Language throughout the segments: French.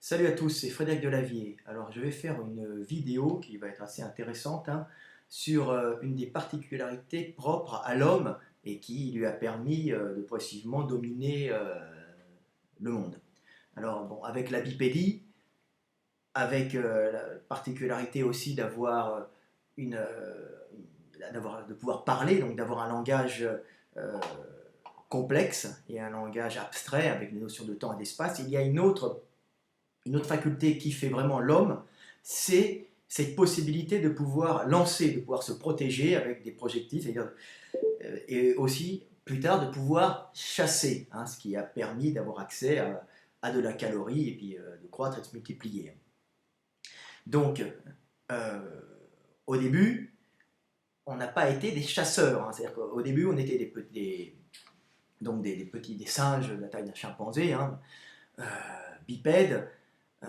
Salut à tous, c'est Frédéric Delavier. Alors je vais faire une vidéo qui va être assez intéressante sur une des particularités propres à l'homme et qui lui a permis de progressivement dominer le monde. Alors bon, avec la bipédie, avec la particularité aussi de pouvoir parler, donc d'avoir un langage euh, complexe et un langage abstrait avec des notions de temps et d'espace, il y a une autre faculté qui fait vraiment l'homme, c'est cette possibilité de pouvoir lancer, de pouvoir se protéger avec des projectiles, et aussi plus tard de pouvoir chasser, ce qui a permis d'avoir accès à de la calorie et puis de croître et de se multiplier. Donc, euh, au début, on n'a pas été des chasseurs, c'est-à-dire qu'au début, on était des singes de la taille d'un chimpanzé, euh, bipèdes. Euh,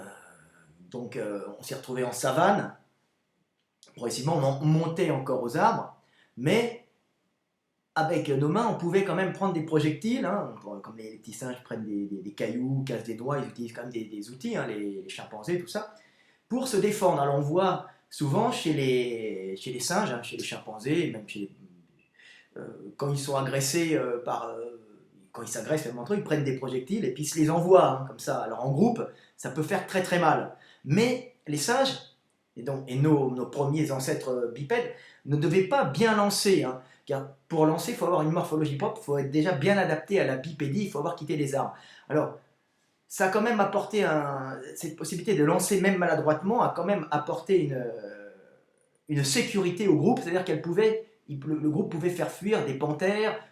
on s'est retrouvé en savane. Progressivement, on montait encore aux arbres, mais avec nos mains, on pouvait quand même prendre des projectiles, comme les petits singes prennent des cailloux, cassent des doigts, ils utilisent quand même des outils, les chimpanzés, tout ça, pour se défendre. Alors on voit souvent chez les singes, chez les chimpanzés, même quand ils sont agressés quand ils s'agressent même entre eux, ils prennent des projectiles et puis ils se les envoient comme ça. Alors en groupe, ça peut faire très très mal. Mais les singes, et nos premiers ancêtres bipèdes, ne devaient pas bien lancer. Car pour lancer, il faut avoir une morphologie propre, il faut être déjà bien adapté à la bipédie, il faut avoir quitté les arbres. Alors, ça a quand même apporté cette possibilité de lancer même maladroitement, a quand même apporté une sécurité au groupe, c'est-à-dire le groupe pouvait faire fuir des panthères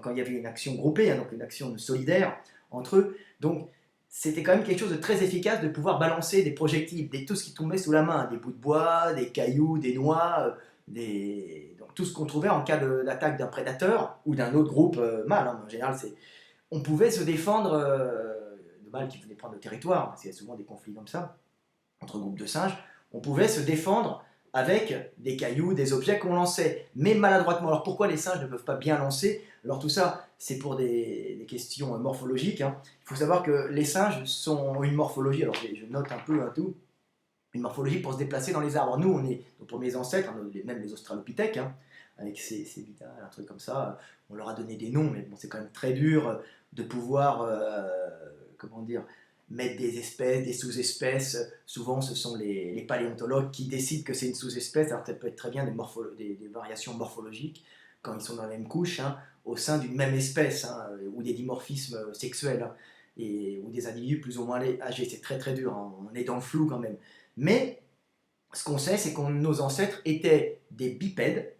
quand il y avait une action groupée, donc une action solidaire entre eux. Donc c'était quand même quelque chose de très efficace de pouvoir balancer des projectiles, tout ce qui tombait sous la main, des bouts de bois, des cailloux, des noix, donc tout ce qu'on trouvait en cas d'attaque d'un prédateur ou d'un autre groupe mâle. En général, on pouvait se défendre de mâles qui venaient prendre le territoire, parce qu'il y a souvent des conflits comme ça, entre groupes de singes. On pouvait se défendre avec des cailloux, des objets qu'on lançait, mais maladroitement. Alors pourquoi les singes ne peuvent pas bien lancer? Alors tout ça, c'est pour des questions morphologiques. Il faut savoir que les singes ont une morphologie, alors je note un peu tout, une morphologie pour se déplacer dans les arbres. Nous, on est nos premiers ancêtres, même les australopithèques, avec ces vitales, un truc comme ça, on leur a donné des noms, mais bon, c'est quand même très dur de pouvoir, comment dire, mettre des espèces, des sous-espèces. Souvent, ce sont les paléontologues qui décident que c'est une sous-espèce, alors que ça peut être très bien des variations morphologiques quand ils sont dans la même couche, au sein d'une même espèce, ou des dimorphismes sexuels, ou des individus plus ou moins âgés. C'est très très dur, on est dans le flou quand même. Mais ce qu'on sait, c'est que nos ancêtres étaient des bipèdes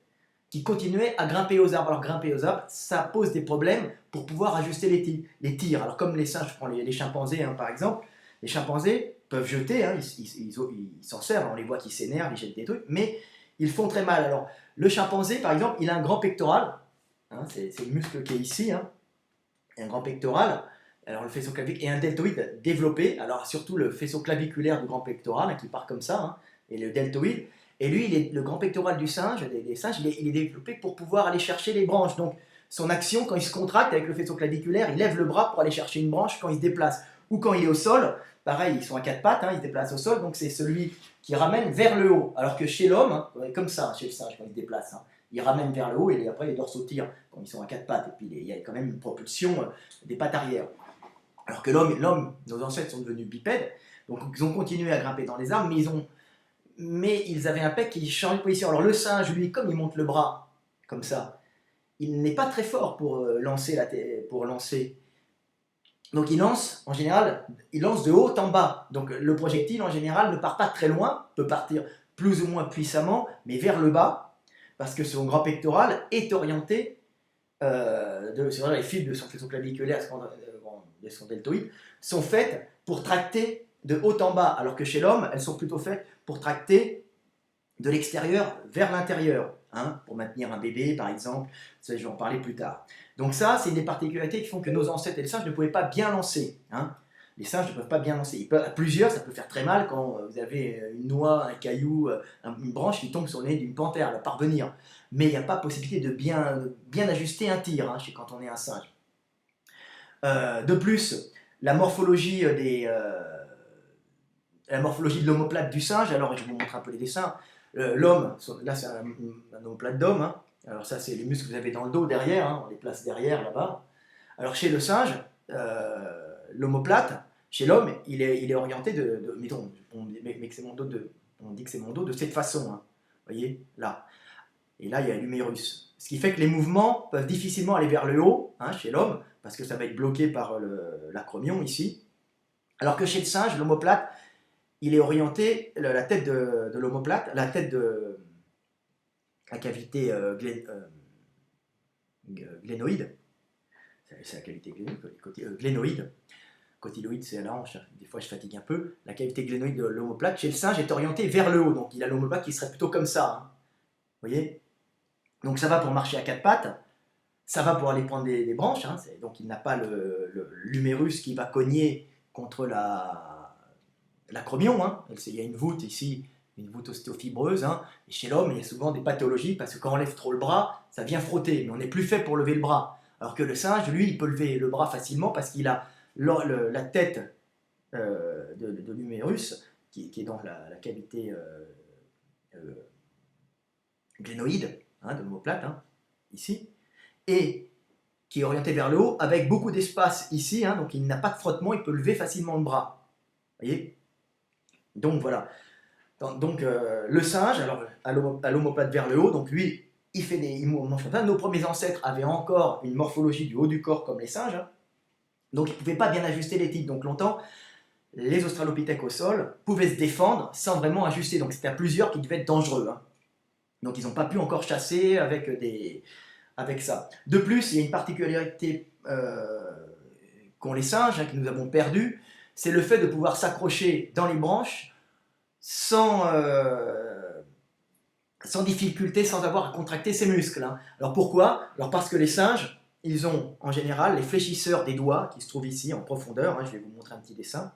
qui continuaient à grimper aux arbres. Alors grimper aux arbres, ça pose des problèmes pour pouvoir ajuster les tirs. Alors comme les singes, je prends les chimpanzés par exemple, les chimpanzés peuvent jeter, ils s'en servent, on les voit qui s'énervent, ils jettent des trucs, mais ils font très mal. Alors le chimpanzé par exemple, il a un grand pectoral, c'est le muscle qui est ici, un grand pectoral, alors le faisceau claviculaire et un deltoïde développé, alors surtout le faisceau claviculaire du grand pectoral qui part comme ça, et le deltoïde. Et lui, le grand pectoral du singe, des singes, il est développé pour pouvoir aller chercher les branches. Donc son action, quand il se contracte avec le faisceau claviculaire, il lève le bras pour aller chercher une branche quand il se déplace. Ou quand il est au sol, pareil, ils sont à quatre pattes, ils se déplacent au sol, donc c'est celui qui ramène vers le haut. Alors que chez l'homme, comme ça, chez le singe, quand il se déplace, il ramène vers le haut et après les dorsaux tirent quand ils sont à quatre pattes. Et puis il y a quand même une propulsion des pattes arrière. Alors que l'homme, nos ancêtres sont devenus bipèdes, donc ils ont continué à grimper dans les arbres, mais ils avaient un pec qui changeait de position. Alors le singe, lui, comme il monte le bras, comme ça, il n'est pas très fort pour lancer. Donc il lance, en général, il lance de haut en bas. Donc le projectile, en général, ne part pas très loin, peut partir plus ou moins puissamment, mais vers le bas, parce que son grand pectoral est orienté, c'est vrai, les fibres de son faisceau claviculaire, de son deltoïde, sont faites pour tracter de haut en bas, alors que chez l'homme, elles sont plutôt faites pour tracter de l'extérieur vers l'intérieur, pour maintenir un bébé par exemple, ça je vais en parler plus tard. Donc ça, c'est des particularités qui font que nos ancêtres et les singes ne pouvaient pas bien lancer. Les singes ne peuvent pas bien lancer. À plusieurs, ça peut faire très mal quand vous avez une noix, un caillou, une branche qui tombe sur le nez d'une panthère, elle va parvenir. Mais il n'y a pas possibilité de bien ajuster un tir quand on est un singe. De plus, la morphologie la morphologie de l'omoplate du singe. Alors je vous montre un peu les dessins. L'homme, là c'est un omoplate d'homme, hein. Alors ça c'est les muscles que vous avez dans le dos, derrière, hein. On les place derrière, là-bas. Alors chez le singe, l'omoplate, chez l'homme, il est orienté mettons, mais que c'est mon dos on dit que c'est mon dos de cette façon, hein. Vous voyez, là. Et là, il y a l'humérus. Ce qui fait que les mouvements peuvent difficilement aller vers le haut, hein, chez l'homme, parce que ça va être bloqué par l'acromion ici. Alors que chez le singe, l'omoplate, il est orienté, la tête de l'omoplate, la tête de la cavité glénoïde, c'est la cavité glénoïde, cotyloïde c'est à la hanche, des fois je fatigue un peu, la cavité glénoïde de l'omoplate, chez le singe, est orientée vers le haut, donc il a l'omoplate qui serait plutôt comme ça, hein. Vous voyez? Donc ça va pour marcher à quatre pattes, ça va pour aller prendre des branches, hein, donc il n'a pas l'humérus qui va cogner contre l'acromion, hein. Il y a une voûte ici, une voûte ostéofibreuse, hein. Et chez l'homme, il y a souvent des pathologies parce que quand on lève trop le bras, ça vient frotter, mais on est plus fait pour lever le bras. Alors que le singe, lui, il peut lever le bras facilement parce qu'il a la tête de l'humérus qui est dans la cavité glénoïde, hein, de l'omoplate, hein, ici, et qui est orienté vers le haut avec beaucoup d'espace ici, hein, donc il n'a pas de frottement, il peut lever facilement le bras. Vous voyez? Donc voilà. Donc le singe, alors à l'omoplate vers le haut, donc lui, il fait des mouvements spontanés. Nos premiers ancêtres avaient encore une morphologie du haut du corps comme les singes, hein. Donc ils ne pouvaient pas bien ajuster les types. Donc longtemps, les australopithèques au sol pouvaient se défendre sans vraiment ajuster. Donc c'était à plusieurs qui devaient être dangereux, hein. Donc ils n'ont pas pu encore chasser avec ça. De plus, il y a une particularité qu'ont les singes, hein, que nous avons perdu, c'est le fait de pouvoir s'accrocher dans les branches sans difficulté, sans avoir à contracter ses muscles, hein. Alors pourquoi? Alors parce que les singes, ils ont en général les fléchisseurs des doigts qui se trouvent ici en profondeur, hein, je vais vous montrer un petit dessin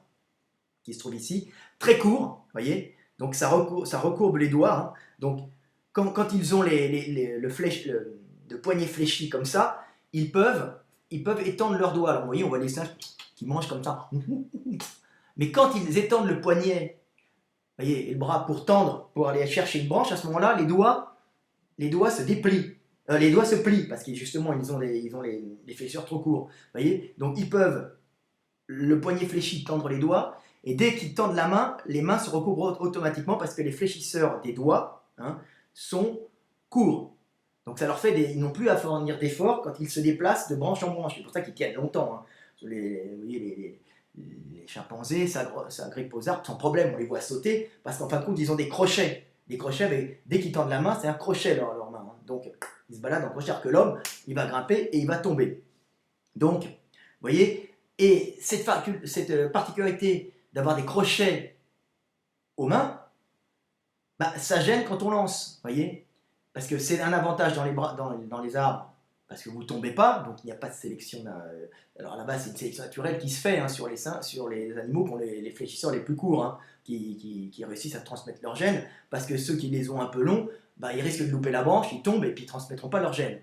qui se trouve ici, très court, voyez, donc ça recourbe les doigts, hein. Donc quand ils ont le poignet fléchi comme ça, ils peuvent étendre leurs doigts. Alors vous voyez, on voit les singes qui mangent comme ça. Mais quand ils étendent le poignet, voyez, et le bras pour tendre, pour aller chercher une branche, à ce moment-là, les doigts se déplient. Les doigts se plient, parce que justement, ils ont les fléchisseurs trop courts. Voyez, donc ils peuvent, le poignet fléchi, tendre les doigts, et dès qu'ils tendent la main, les mains se recouvrent automatiquement, parce que les fléchisseurs des doigts, hein, sont courts. Donc ça leur fait ils n'ont plus à fournir d'efforts quand ils se déplacent de branche en branche. C'est pour ça qu'ils tiennent longtemps, hein. Vous voyez, les chimpanzés, ça grippe aux arbres sans problème, on les voit sauter, parce qu'en fin de compte, ils ont des crochets. Des crochets, dès qu'ils tendent la main, c'est un crochet leur main, hein. Donc ils se baladent en crochet, alors que l'homme, il va grimper et il va tomber. Donc, vous voyez, et cette particularité d'avoir des crochets aux mains, bah, ça gêne quand on lance, voyez, parce que c'est un avantage dans les arbres, parce que vous ne tombez pas, donc il n'y a pas de sélection. Alors là-bas, c'est une sélection naturelle qui se fait, hein, sur les animaux qui ont les fléchisseurs les plus courts, hein, qui réussissent à transmettre leur gènes, parce que ceux qui les ont un peu longs, bah, ils risquent de louper la branche, ils tombent et puis ils ne transmettront pas leur gènes.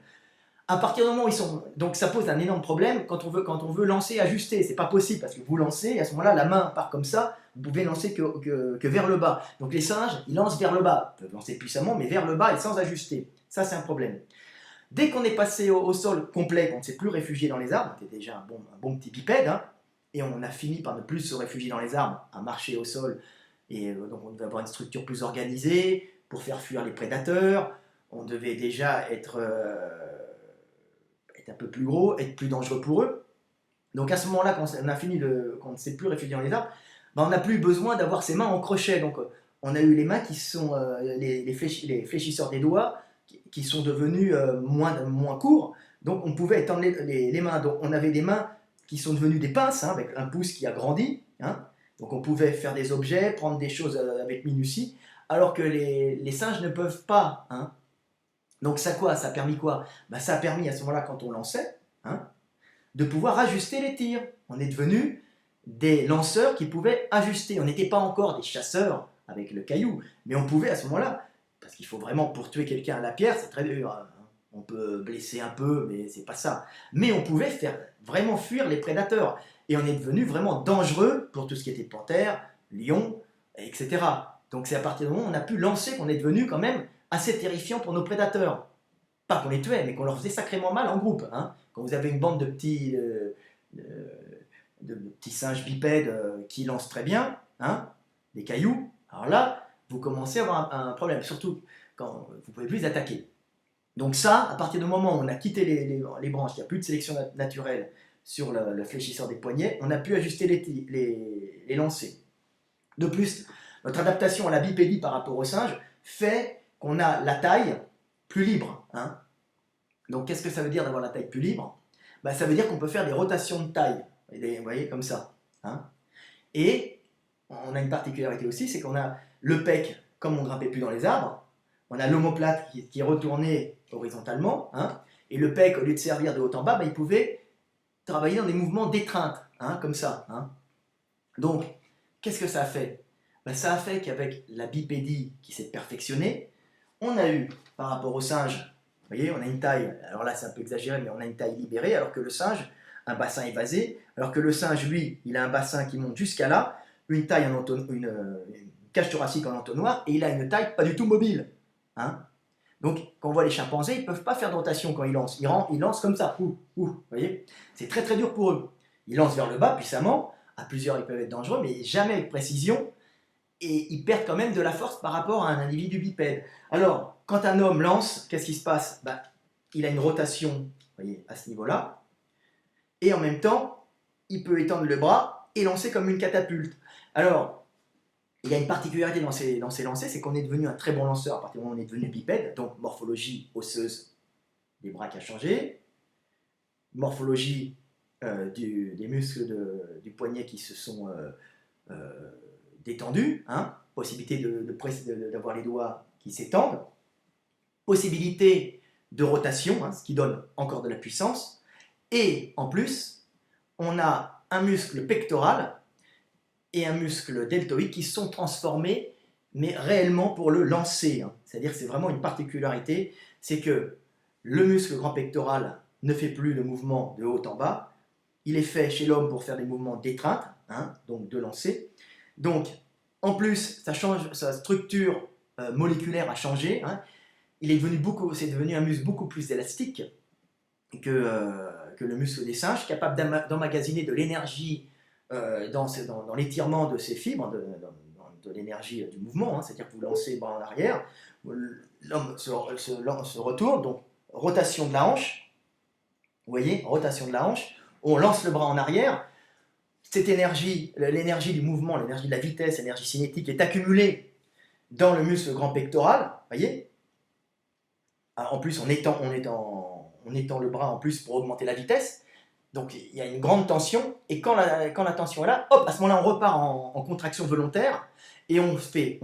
À partir du moment où ils sont... Donc ça pose un énorme problème quand on veut lancer, ajuster. C'est pas possible parce que vous lancez, et à ce moment-là, la main part comme ça, vous pouvez lancer que vers le bas. Donc les singes, ils lancent vers le bas. Ils peuvent lancer puissamment, mais vers le bas et sans ajuster. Ça, c'est un problème. Dès qu'on est passé au sol complet, qu'on ne s'est plus réfugié dans les arbres, on était déjà un bon petit bipède, hein, et on a fini par ne plus se réfugier dans les arbres, à marcher au sol, et donc on devait avoir une structure plus organisée pour faire fuir les prédateurs. On devait déjà être un peu plus gros, être plus dangereux pour eux. Donc à ce moment-là, quand on a fini qu'on ne s'est plus réfugié dans les arbres, ben on n'a plus besoin d'avoir ses mains en crochet. Donc on a eu les mains qui sont les fléchisseurs des doigts qui sont devenus moins courts. Donc on pouvait étendre les mains. Donc on avait des mains qui sont devenues des pinces, hein, avec un pouce qui a grandi, hein. Donc on pouvait faire des objets, prendre des choses avec minutie, alors que les singes ne peuvent pas, hein. Donc ça a permis quoi? Ben, ça a permis à ce moment-là, quand on lançait, hein, de pouvoir ajuster les tirs. On est devenus des lanceurs qui pouvaient ajuster. On n'était pas encore des chasseurs avec le caillou, mais on pouvait à ce moment-là, parce qu'il faut vraiment, pour tuer quelqu'un à la pierre, c'est très dur, hein. On peut blesser un peu, mais c'est pas ça. Mais on pouvait faire vraiment fuir les prédateurs. Et on est devenu vraiment dangereux pour tout ce qui était panthère, lion, etc. Donc c'est à partir du moment où on a pu lancer qu'on est devenu quand même assez terrifiant pour nos prédateurs. Pas qu'on les tuait, mais qu'on leur faisait sacrément mal en groupe. Hein. Quand vous avez une bande de petits singes bipèdes qui lancent très bien, hein, des cailloux, alors là, vous commencez à avoir un problème, surtout quand vous ne pouvez plus les attaquer. Donc ça, à partir du moment où on a quitté les branches, il n'y a plus de sélection naturelle sur le fléchisseur des poignets, on a pu ajuster les lancers. De plus, notre adaptation à la bipédie par rapport au singe fait qu'on a la taille plus libre. Hein. Donc qu'est-ce que ça veut dire d'avoir la taille plus libre? Ben, ça veut dire qu'on peut faire des rotations de taille, vous voyez, comme ça. Hein. Et on a une particularité aussi, c'est qu'on a le pec, comme on ne grimpait plus dans les arbres, on a l'omoplate qui est retourné horizontalement, hein, et le pec, au lieu de servir de haut en bas, ben, il pouvait travailler dans des mouvements d'étreinte, hein, comme ça. Hein. Donc, qu'est-ce que ça a fait? Ben, ça a fait qu'avec la bipédie qui s'est perfectionnée, on a eu, par rapport au singe, vous voyez, on a une taille, alors là c'est un peu exagéré, mais on a une taille libérée, alors que le singe, un bassin évasé, alors que le singe, lui, il a un bassin qui monte jusqu'à là, une taille une cage thoracique en entonnoir, et il a une taille pas du tout mobile. Hein. Donc, quand on voit les chimpanzés, ils ne peuvent pas faire de rotation quand ils lancent. Ils lancent comme ça. Vous voyez, c'est très très dur pour eux. Ils lancent vers le bas puissamment. À plusieurs, ils peuvent être dangereux, mais jamais avec précision. Et ils perdent quand même de la force par rapport à un individu bipède. Alors, quand un homme lance, qu'est-ce qui se passe? Ben, il a une rotation, vous voyez, à ce niveau-là. Et en même temps, il peut étendre le bras et lancer comme une catapulte. Alors, il y a une particularité dans ces lancers, c'est qu'on est devenu un très bon lanceur à partir du moment où on est devenu bipède, donc morphologie osseuse des bras qui a changé, morphologie des muscles du poignet qui se sont détendus, hein, possibilité d'avoir les doigts qui s'étendent, possibilité de rotation, hein, ce qui donne encore de la puissance, et en plus, on a un muscle pectoral et un muscle deltoïde qui sont transformés, mais réellement pour le lancer. Hein. C'est-à-dire que c'est vraiment une particularité, c'est que le muscle grand pectoral ne fait plus le mouvement de haut en bas, il est fait chez l'homme pour faire des mouvements d'étreinte, hein, donc de lancer. Donc, en plus, ça change, sa structure moléculaire a changé, hein. C'est devenu un muscle beaucoup plus élastique que le muscle des singes, capable d'emmagasiner de l'énergie dans l'étirement de ces fibres, de l'énergie du mouvement, hein, c'est-à-dire que vous lancez le bras en arrière, l'homme se retourne, donc rotation de la hanche, vous voyez, rotation de la hanche, on lance le bras en arrière, cette énergie, l'énergie du mouvement, l'énergie de la vitesse, l'énergie cinétique est accumulée dans le muscle grand pectoral, vous voyez, en plus on étend le bras en plus pour augmenter la vitesse. Donc il y a une grande tension, et quand la tension est là, hop, à ce moment-là, on repart en contraction volontaire, et on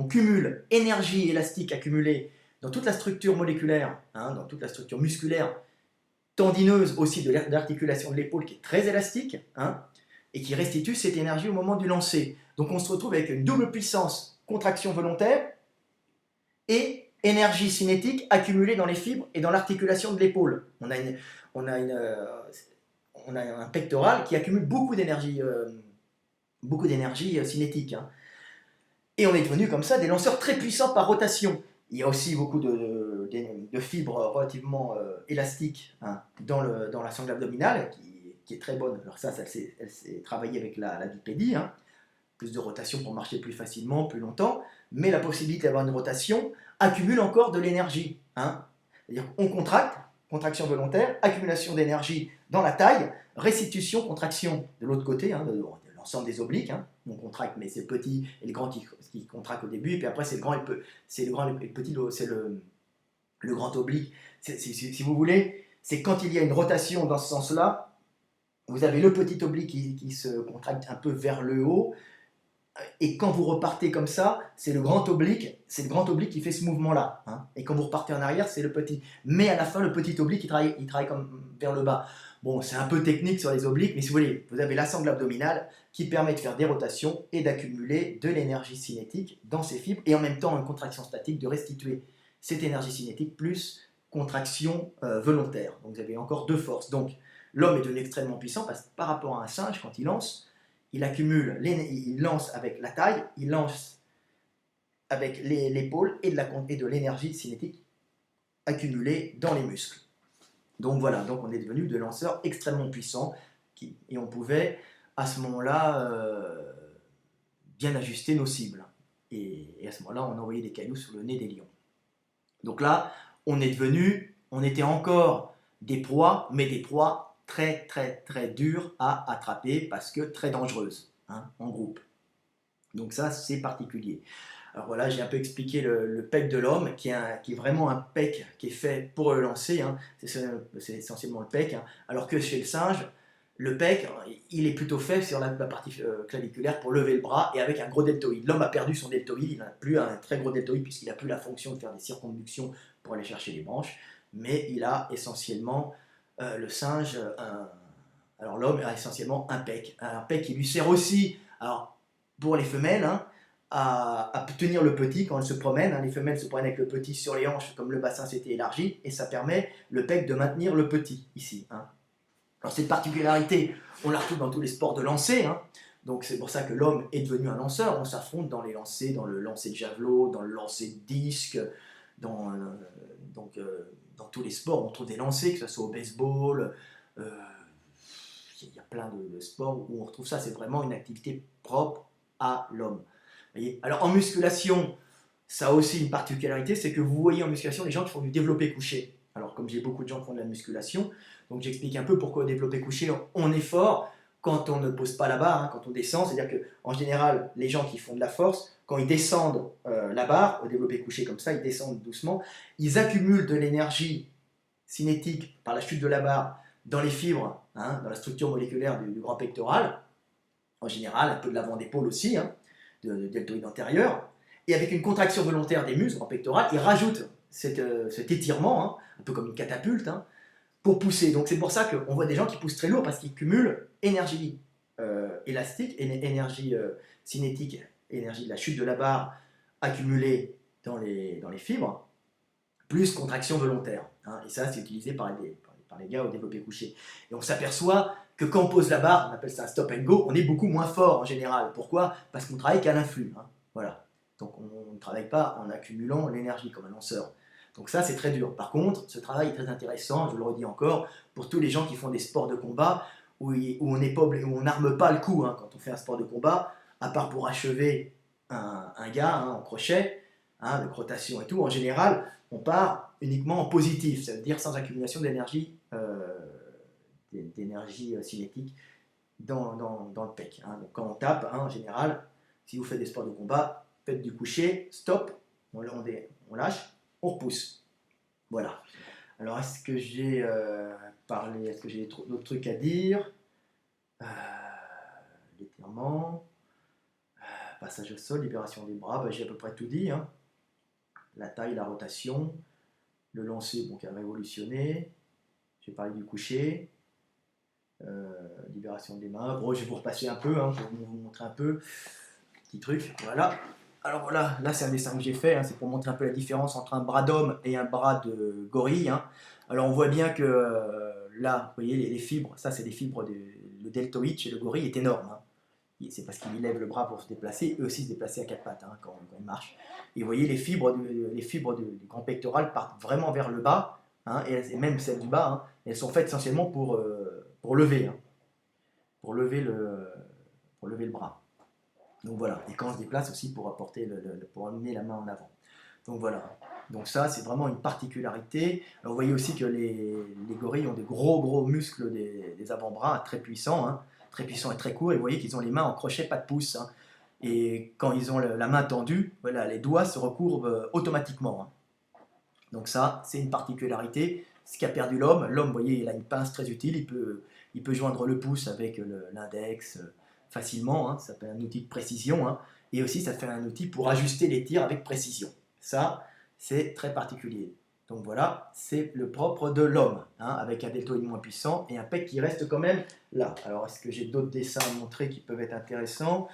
cumule énergie élastique accumulée dans toute la structure moléculaire, hein, dans toute la structure musculaire, tendineuse aussi de l'articulation de l'épaule qui est très élastique, hein, et qui restitue cette énergie au moment du lancer. Donc on se retrouve avec une double puissance, contraction volontaire, et énergie cinétique accumulée dans les fibres et dans l'articulation de l'épaule. On a un pectoral qui accumule beaucoup d'énergie cinétique. Hein. Et on est devenu comme ça des lanceurs très puissants par rotation. Il y a aussi beaucoup de fibres relativement élastiques, hein, dans la sangle abdominale, qui est très bonne. Alors ça elle s'est travaillée avec la bipédie, hein. Plus de rotation pour marcher plus facilement, plus longtemps, mais la possibilité d'avoir une rotation accumule encore de l'énergie. Hein. C'est-à-dire qu'on contracte, contraction volontaire, accumulation d'énergie dans la taille, restitution, contraction de l'autre côté, hein, de l'ensemble des obliques. Hein. On contracte, mais c'est le petit et le grand qui contractent au début, et puis après c'est le grand et le petit, c'est le grand oblique. Si vous voulez, c'est quand il y a une rotation dans ce sens-là, vous avez le petit oblique qui se contracte un peu vers le haut, et quand vous repartez comme ça, c'est le grand oblique qui fait ce mouvement-là. Hein. Et quand vous repartez en arrière, c'est le petit. Mais à la fin, le petit oblique, il travaille comme vers le bas. Bon, c'est un peu technique sur les obliques, mais si vous voulez, vous avez la sangle abdominale qui permet de faire des rotations et d'accumuler de l'énergie cinétique dans ces fibres, et en même temps une contraction statique de restituer cette énergie cinétique plus contraction volontaire. Donc vous avez encore deux forces. Donc l'homme est devenu extrêmement puissant parce que par rapport à un singe, quand il lance, il lance avec la taille, il lance avec l'épaule et de l'énergie cinétique accumulée dans les muscles. Donc voilà, donc on est devenu des lanceurs extrêmement puissants et on pouvait à ce moment-là bien ajuster nos cibles. Et à ce moment-là, on envoyait des cailloux sur le nez des lions. Donc là, on était encore des proies, mais des proies très très très dures à attraper parce que très dangereuses, hein, en groupe. Donc ça, c'est particulier. Alors voilà, j'ai un peu expliqué le pec de l'homme, qui est vraiment un pec qui est fait pour le lancer, hein. C'est essentiellement le pec, hein. Alors que chez le singe, le pec, il est plutôt fait sur la partie claviculaire pour lever le bras et avec un gros deltoïde. L'homme a perdu son deltoïde, il n'a plus un très gros deltoïde puisqu'il n'a plus la fonction de faire des circonductions pour aller chercher les branches, mais il a essentiellement, le singe, alors l'homme a essentiellement un pec qui lui sert aussi, alors pour les femelles, hein, à tenir le petit quand elles se promènent, hein. Les femelles se promènent avec le petit sur les hanches comme le bassin s'était élargi et ça permet le pec de maintenir le petit ici, hein. Alors cette particularité, on la retrouve dans tous les sports de lancer, hein. Donc c'est pour ça que l'homme est devenu un lanceur. On s'affronte dans les lancers, dans le lancer de javelot, dans le lancer de disque, dans, dans tous les sports on trouve des lancers, que ce soit au baseball, il y a plein de sports où on retrouve ça. C'est vraiment une activité propre à l'homme. Alors en musculation, ça a aussi une particularité, c'est que vous voyez en musculation les gens qui font du développé couché. Alors comme j'ai beaucoup de gens qui font de la musculation, donc j'explique un peu pourquoi au développé couché on est fort quand on ne pose pas la barre, hein, quand on descend. C'est-à-dire qu'en général, les gens qui font de la force, quand ils descendent la barre, au développé couché comme ça, ils descendent doucement, ils accumulent de l'énergie cinétique par la chute de la barre dans les fibres, hein, dans la structure moléculaire du grand pectoral, en général, un peu de l'avant d'épaule aussi, hein, de deltoïde antérieur, et avec une contraction volontaire des muscles en pectoral, ils rajoutent cet étirement, hein, un peu comme une catapulte, hein, pour pousser. Donc c'est pour ça qu'on voit des gens qui poussent très lourd, parce qu'ils cumulent énergie élastique, énergie cinétique, énergie de la chute de la barre accumulée dans les fibres, plus contraction volontaire, hein, et ça c'est utilisé par les gars au développé couché. Et on s'aperçoit que quand on pose la barre, on appelle ça un stop and go, on est beaucoup moins fort en général. Pourquoi? Parce qu'on travaille qu'à l'influx, hein. Voilà. Donc on ne travaille pas en accumulant l'énergie comme un lanceur. Donc ça c'est très dur. Par contre, ce travail est très intéressant, je le redis encore, pour tous les gens qui font des sports de combat où on n'est pas où on n'arme pas le coup, hein, quand on fait un sport de combat, à part pour achever un gars, hein, en crochet, hein, de rotation et tout. En général, on part uniquement en positif, ça veut dire sans accumulation d'énergie cinétique dans le pec, hein. Donc quand on tape, hein, en général, si vous faites des sports de combat, faites du coucher, stop, on lâche, on repousse. Voilà. Alors est-ce que j'ai parlé, est-ce que j'ai d'autres trucs à dire? L'étirement, passage au sol, libération des bras, bah, j'ai à peu près tout dit, hein. La taille, la rotation, le lancer, bon, qui a révolutionné. J'ai parlé du coucher, libération des mains. Bon, je vais vous repasser un peu, hein, pour vous montrer un peu, petit truc. Voilà. Alors voilà, là c'est un dessin que j'ai fait, hein, c'est pour montrer un peu la différence entre un bras d'homme et un bras de gorille, hein. Alors on voit bien que là, vous voyez les fibres, ça c'est des fibres, le deltoïde chez le gorille est énorme, hein. C'est parce qu'il lève le bras pour se déplacer, eux aussi se déplacer à quatre pattes, hein, quand il marche. Et vous voyez les fibres du grand pectoral partent vraiment vers le bas, hein, et même celles du bas, hein, elles sont faites essentiellement pour lever, hein, pour lever le bras. Donc voilà, et quand on se déplace aussi pour apporter pour amener la main en avant. Donc voilà, donc ça c'est vraiment une particularité. Alors vous voyez aussi que les gorilles ont des gros muscles des avant-bras très puissants, hein, très puissants et très courts, et vous voyez qu'ils ont les mains en crochet, pas de pouce, hein. Et quand ils ont la main tendue, voilà, les doigts se recourbent automatiquement, hein. Donc ça, c'est une particularité, ce qu'a perdu l'homme. L'homme, vous voyez, il a une pince très utile, il peut joindre le pouce avec l'index facilement, hein. Ça fait un outil de précision, hein. Et aussi ça fait un outil pour ajuster les tirs avec précision. Ça, c'est très particulier. Donc voilà, c'est le propre de l'homme, hein, avec un deltoïde moins puissant et un pec qui reste quand même là. Alors est-ce que j'ai d'autres dessins à montrer qui peuvent être intéressants?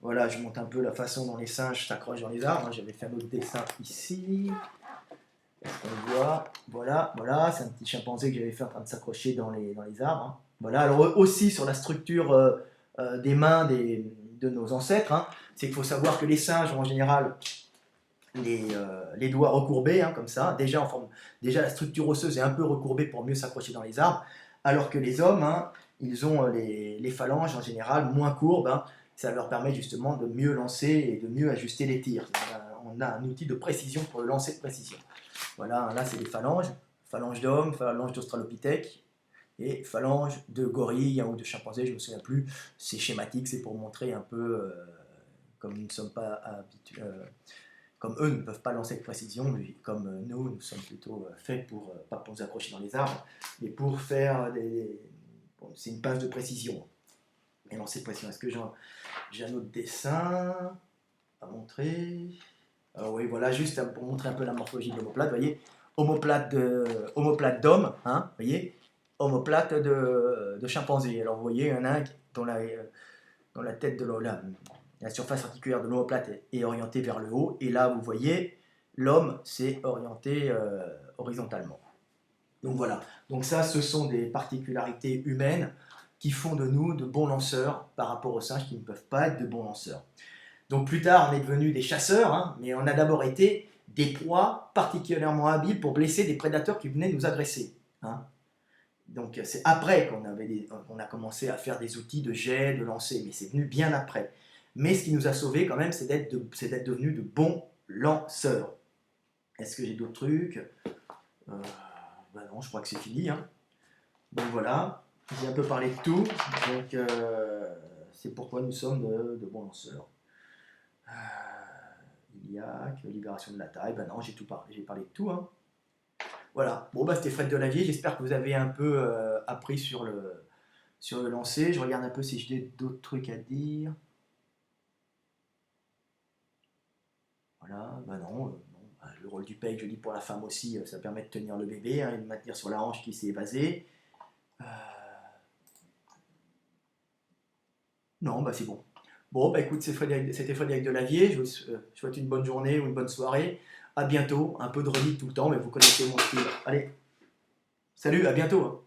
Voilà, je montre un peu la façon dont les singes s'accrochent dans les arbres, hein. J'avais fait un autre dessin ici. Est-ce qu'on voit? Voilà, c'est un petit chimpanzé que j'avais fait en train de s'accrocher dans les arbres, hein. Voilà, alors aussi sur la structure des mains de nos ancêtres, hein, c'est qu'il faut savoir que les singes ont en général les doigts recourbés, hein, comme ça. Déjà, la structure osseuse est un peu recourbée pour mieux s'accrocher dans les arbres, alors que les hommes, hein, ils ont les phalanges en général moins courbes. Hein. Ça leur permet justement de mieux lancer et de mieux ajuster les tirs. On a un outil de précision pour le lancer de précision. Voilà, là c'est les phalanges. Phalange d'homme, phalange d'australopithèque et phalange de gorille, hein, ou de chimpanzé, je ne me souviens plus. C'est schématique, c'est pour montrer un peu, comme nous ne sommes pas habitués, comme eux ne peuvent pas lancer avec précision, mais comme nous sommes plutôt faits pour, pas pour nous accrocher dans les arbres, mais pour faire bon, c'est une pince de précision. Et lancer de précision. Est-ce que j'ai un autre dessin à montrer? Alors oui, voilà, juste pour montrer un peu la morphologie de l'omoplate, vous voyez, omoplate d'homme, hein, vous voyez, omoplate de chimpanzé. Alors vous voyez, un a dont la tête de la surface articulaire de l'omoplate est orientée vers le haut, et là vous voyez, l'homme s'est orienté horizontalement. Donc voilà, donc ça ce sont des particularités humaines qui font de nous de bons lanceurs par rapport aux singes qui ne peuvent pas être de bons lanceurs. Donc plus tard on est devenus des chasseurs, hein, mais on a d'abord été des proies particulièrement habiles pour blesser des prédateurs qui venaient nous agresser. Hein. Donc c'est après qu'on a commencé à faire des outils de jet, de lancer, mais c'est venu bien après. Mais ce qui nous a sauvés quand même, c'est d'être devenus de bons lanceurs. Est-ce que j'ai d'autres trucs? Ben non, je crois que c'est fini. Hein. Donc voilà, j'ai un peu parlé de tout. Donc c'est pourquoi nous sommes de bons lanceurs. Iliac, libération de la taille, ben non, j'ai parlé de tout. Hein. Voilà, bon bah c'était Fred Delavier, j'espère que vous avez un peu appris sur le lancer. Je regarde un peu si j'ai d'autres trucs à dire. Voilà, bah non, le rôle du peg, je dis pour la femme aussi, ça permet de tenir le bébé, hein, et de maintenir sur la hanche qui s'est évasée. Non, bah c'est bon. Bon, bah écoute, c'était Frédéric Delavier, je vous souhaite une bonne journée ou une bonne soirée. À bientôt, un peu de relique tout le temps, mais vous connaissez mon style. Allez, salut, à bientôt.